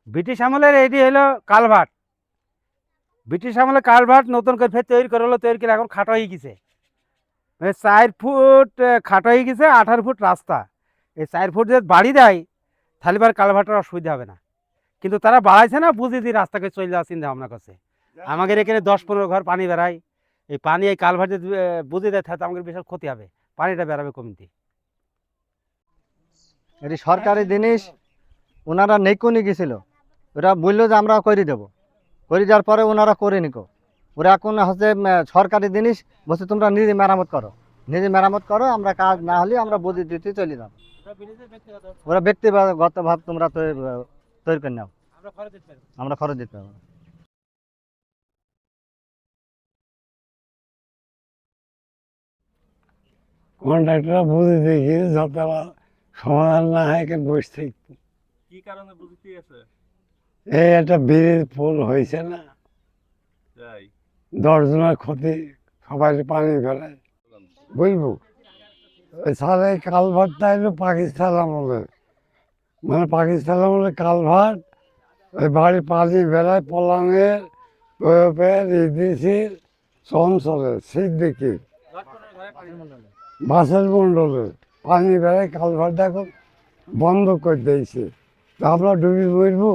British আমলের এটি হলো কালভার্ট। ব্রিটিশ আমলে কালভার্ট নতুন করে ফের তৈরি করে হলো, তৈরি করে এখন খাটো হয়ে গেছে। 4 ফুট খাটো হয়ে গেছে, 18 ফুট রাস্তা। এই 4 ফুট যদি বাড়ি দেয় তাহলে এবার কালভার্টের অসুবিধা হবে না, কিন্তু তারা বাড়াইছে না, বুঝে দিয়ে রাস্তাকে চলে যাওয়ার চিন্তা ভাবনা করছে। আমাদের এখানে 10-15 ঘর পানি বেড়ায়, এই পানি এই কালভার্ট যদি বুঝে দেয় তাহলে আমাদের বিশাল ক্ষতি হবে, পানিটা বেড়াবে কমতি। এটি সরকারি জিনিস, ওনারা নেকুনি গেছিল, ওরা বললো যে আমরা করে দেবো, করে দেওয়ার পরে ওনারা করে নিকো। ওরা এখন হচ্ছে সরকারি জিনিস বলছে তোমরা নিজে মেরামত করো, নিজে মেরামত করো, আমরা কাজ না হলে আমরা বুঝে দিতে চলে যাবো। ওরা ব্যক্তিগত ভাব তোমরা তৈরি করে নাও, আমরা খরচ দিতে পারবো। কন্ট্রাক্টররা বুঝে দেখি যাতে আমার সমাধান না হয় এখানে বসে থাকবো। কি কারণে বুঝতে গেছে? এই একটা ব্রিজ পুল হয়েছে না, তাই 10 জনের ক্ষতি, সবাই পানি ফেলায়। বুঝবো তাহলে এই কালভার্টটা এলো পাকিস্তান আমলের, মানে পাকিস্তান আমলের কালভার্ট। ওই বাড়ি পানি বেড়ায় পলানের, তৈয়বের, ইদ্রিসির, চঞ্চলের, সিদ্দিকির, বাসের মন্ডলের পানি বেড়ায় কালভার্ট এখন বন্ধ করে দিয়েছে। তা আমরা ডুবি মরবো।